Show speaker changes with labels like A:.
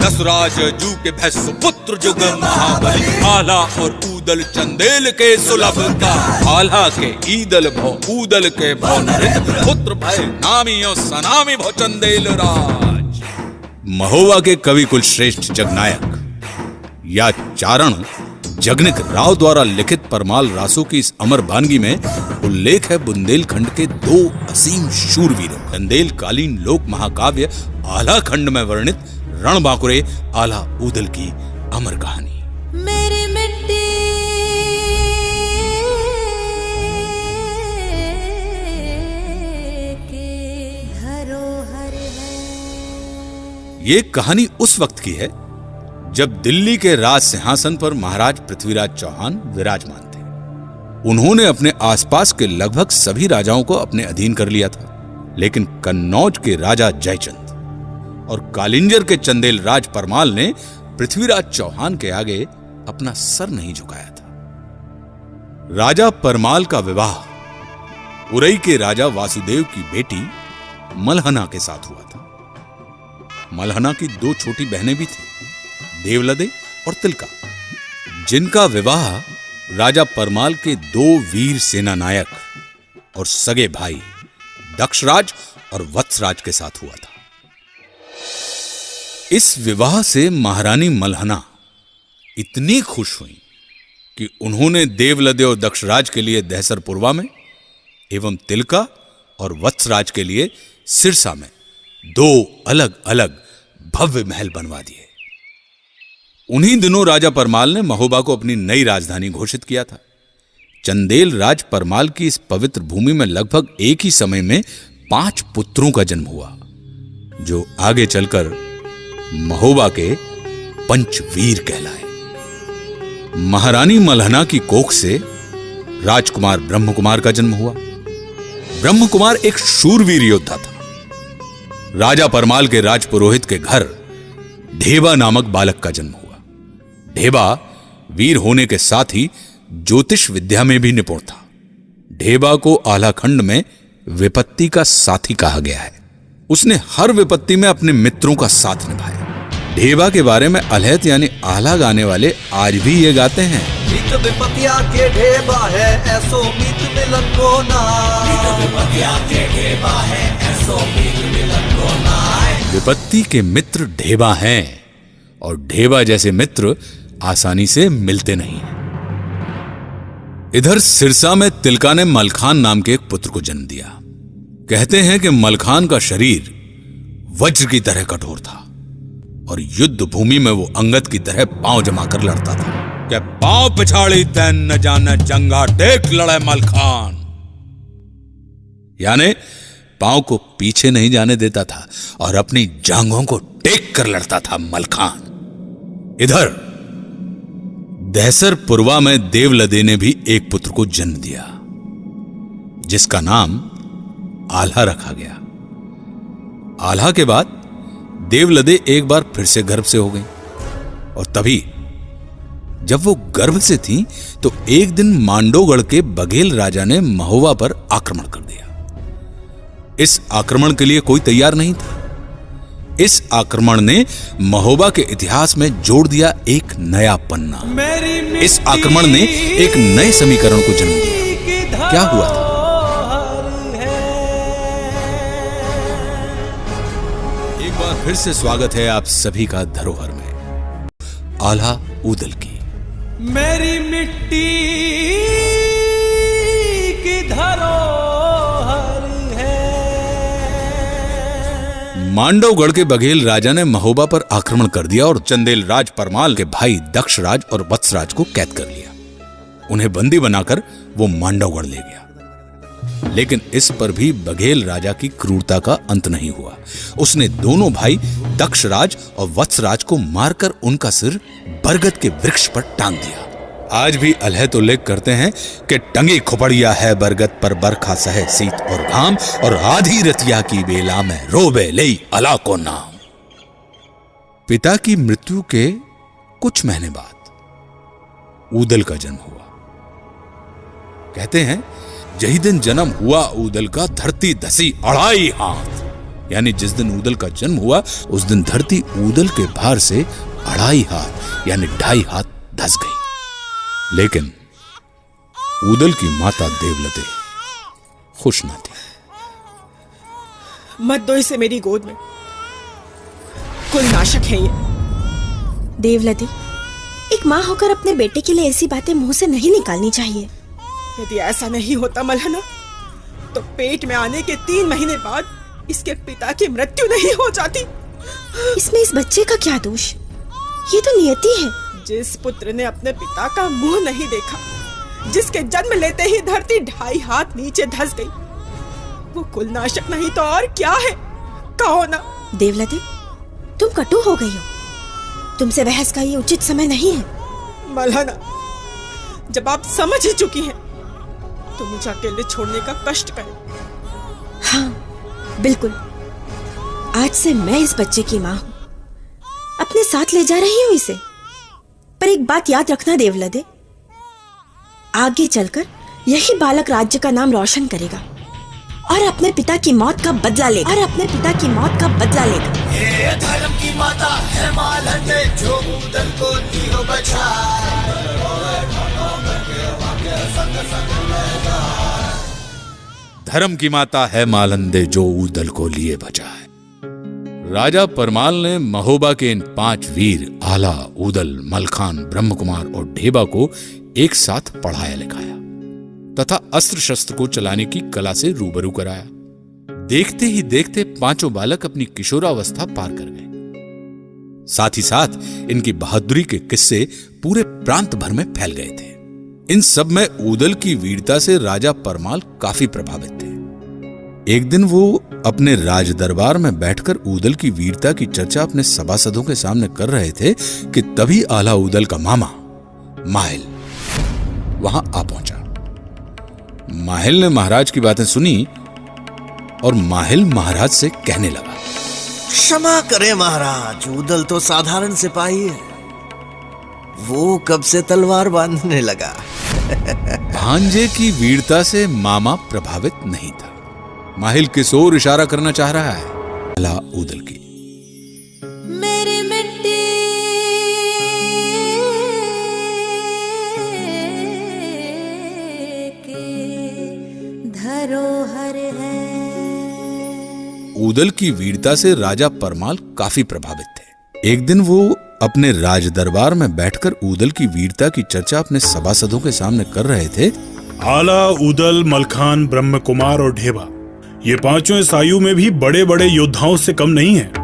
A: दसराज जू के भैंसु पुत्र जुग महाबली, आला और ऊदल चंदेल के सुलभ का, आला के ईदल भौ ऊदल के भौ नरित, पुत्र भय नामी और सनामी भौ चंदेल राज। महोबा के कवि कुल श्रेष्ठ जगनायक या चारण जगनिक राव द्वारा लिखित परमाल रासों की इस अमर वानगी में उल्लेख है बुंदेलखंड के दो असीम शूरवीरों। चंदेलकालीन लोक महाकाव्य आला खंड में वर्णित रणबांकुरे आला ऊदल की अमर कहानी।
B: मेरी मिट्टी के धरोहर है।
A: ये कहानी उस वक्त की है जब दिल्ली के राज सिंहासन पर महाराज पृथ्वीराज चौहान विराजमान थे। उन्होंने अपने आसपास के लगभग सभी राजाओं को अपने अधीन कर लिया था, लेकिन कन्नौज के राजा जयचंद और कालिंजर के चंदेल राज परमाल ने पृथ्वीराज चौहान के आगे अपना सर नहीं झुकाया था। राजा परमाल का विवाह उरई के राजा वासुदेव की बेटी मलहना के साथ हुआ था। मलहना की दो छोटी बहनें भी थीं, देवलदे और तिलका, जिनका विवाह राजा परमाल के दो वीर सेना नायक और सगे भाई दक्षराज और वत्सराज के साथ हुआ था। इस विवाह से महारानी मलहना इतनी खुश हुई कि उन्होंने देवलदे और दक्षराज के लिए दहसरपुरवा में एवं तिलका और वत्सराज के लिए सिरसा में दो अलग अलग भव्य महल बनवा दिए। उन्हीं दिनों राजा परमाल ने महोबा को अपनी नई राजधानी घोषित किया था। चंदेल राज परमाल की इस पवित्र भूमि में लगभग एक ही समय में 5 पुत्रों का जन्म हुआ, जो आगे चलकर महोबा के पंचवीर कहलाए। महारानी मलहना की कोख से राजकुमार ब्रह्मकुमार का जन्म हुआ। ब्रह्मकुमार एक शूरवीर योद्धा था। राजा परमाल के राजपुरोहित के घर ढेबा नामक बालक का जन्म हुआ। ढेबा वीर होने के साथ ही ज्योतिष विद्या में भी निपुण था। ढेबा को आला खंड में विपत्ति का साथी कहा गया है। उसने हर विपत्ति में अपने मित्रों का साथ निभाया। ढेबा के बारे में अलहत यानी आला गाने वाले आज भी ये गाते हैं,
C: विपत्तिया के ढेबा है ऐसो मीत मिलन को ना, विपत्तिया के ढेबा है ऐसो मीत मिलन को ना।
A: विपत्ति के मित्र ढेबा हैं और ढेबा जैसे मित्र आसानी से मिलते नहीं। इधर सिरसा में तिलका ने मलखान नाम के एक पुत्र को जन्म दिया। कहते हैं कि मलखान का शरीर वज्र की तरह कठोर था और युद्ध भूमि में वो अंगद की तरह पांव जमा कर लड़ता था। क्या पांव पिछाड़ी तैन न जाने जंगा देख लड़े मलखान, यानी पांव को पीछे नहीं जाने देता था और अपनी जांघों को टेक कर लड़ता था मलखान। इधर दहसरपुरवा में देवलदे ने भी एक पुत्र को जन्म दिया, जिसका नाम आल्हा रखा गया। आल्हा के बाद देवलदे एक बार फिर से गर्भ से हो गई और तभी जब वो गर्भ से थी तो एक दिन मांडोगढ़ के बघेल राजा ने महोबा पर आक्रमण कर दिया। इस आक्रमण के लिए कोई तैयार नहीं था। इस आक्रमण ने महोबा के इतिहास में जोड़ दिया एक नया पन्ना। इस आक्रमण ने एक नए समीकरण को जन्म दिया। क्या हुआ था? एक बार फिर से स्वागत है आप सभी का धरोहर में, आला ऊदल की।
C: मेरी मिट्टी की धरोहर है।
A: मांडवगढ़ के बघेल राजा ने महोबा पर आक्रमण कर दिया और चंदेल राज परमाल के भाई दक्षराज और वत्सराज को कैद कर लिया। उन्हें बंदी बनाकर वो मांडवगढ़ ले गया। लेकिन इस पर भी बघेल राजा की क्रूरता का अंत नहीं हुआ। उसने दोनों भाई दक्षराज और वत्सराज को मारकर उनका सिर बरगद के वृक्ष पर टांग दिया। आज भी अलहत उल्लेख करते हैं कि टंगी खुपड़िया है बरगद पर बरखा सहे शीत और घाम, और आधी रतिया की बेला में रोबे लई अला को नाम। पिता की मृत्यु के कुछ महीने बाद ऊदल का जन्म हुआ। कहते हैं जही दिन जन्म हुआ ऊदल का, धरती धसी 2.5 हाथ। यानी जिस दिन ऊदल का जन्म हुआ उस दिन धरती ऊदल के भार से 2.5 हाथ यानी 2.5 हाथ धस गई। लेकिन ऊदल की माता देवलते खुश न थी।
D: मत दो इसे मेरी गोद में, कुल नाशक है ये।
E: देवलती, एक माँ होकर अपने बेटे के लिए ऐसी बातें मुंह से नहीं निकालनी चाहिए।
D: यदि ऐसा नहीं होता मल्हना, तो पेट में आने के 3 महीने बाद इसके पिता की मृत्यु नहीं हो जाती।
E: इसमें इस बच्चे का क्या दोष? ये तो नियति है।
D: जिस पुत्र ने अपने पिता का मुंह नहीं देखा, जिसके जन्म लेते ही धरती 2.5 हाथ नीचे धस गई, वो कुल नाशक नहीं तो और क्या है? कहो ना।
E: देवलती, तुम कटु हो गई हो। तुमसे बहस का ये उचित समय नहीं है।
D: मल्हना, जब आप समझ ही चुकी हैं, तो मुझे अकेले छोड़ने का कष्ट करें।
E: हाँ, बिल्कुल। आज से मैं इस बच्चे की माँ हूँ, अपने साथ ले जा रही हूँ इसे। पर एक बात याद रखना देवलते, आगे चलकर यही बालक राज्य का नाम रोशन करेगा और अपने पिता की मौत का बदला लेगा।
C: ये धर्म की माता है मालन ने जो ऊदल को दी हो बचाए।
A: धर्म की माता है मालंदे जो ऊदल को लिए बचाए। राजा परमाल ने महोबा के इन 5 वीर आला, ऊदल, मलखान, ब्रह्मकुमार और ढेबा को एक साथ पढ़ाया लिखाया तथा अस्त्र शस्त्र को चलाने की कला से रूबरू कराया। देखते ही देखते 5 बालक अपनी किशोरावस्था पार कर गए। साथ ही साथ इनकी बहादुरी के किस्से पूरे प्रांत भर में फैल गए थे। इन सब में ऊदल की वीरता से राजा परमाल काफी प्रभावित थे। एक दिन वो अपने राज दरबार में बैठकर ऊदल की वीरता की चर्चा अपने सभासदों के सामने कर रहे थे कि तभी आला ऊदल का मामा माहिल वहां आ पहुंचा। माहिल ने महाराज की बातें सुनी और माहिल महाराज से कहने लगा,
C: क्षमा करें महाराज, ऊदल तो साधारण सिपाही है, वो कब से तलवार बांधने लगा।
A: भांजे की वीरता से मामा प्रभावित नहीं था। माहिल किस ओर इशारा करना चाह रहा है? आला ऊदल की।
B: मेरी मिट्टी के धरोहर है।
A: ऊदल की वीरता से राजा परमाल काफी प्रभावित थे। एक दिन वो अपने राज दरबार में बैठकर ऊदल की वीरता की चर्चा अपने सभासदों के सामने कर रहे थे।
F: आला, ऊदल, मलखान, ब्रह्मकुमार और ढेबा, ये 5 इस आयु में भी बड़े बड़े योद्धाओं से कम नहीं है।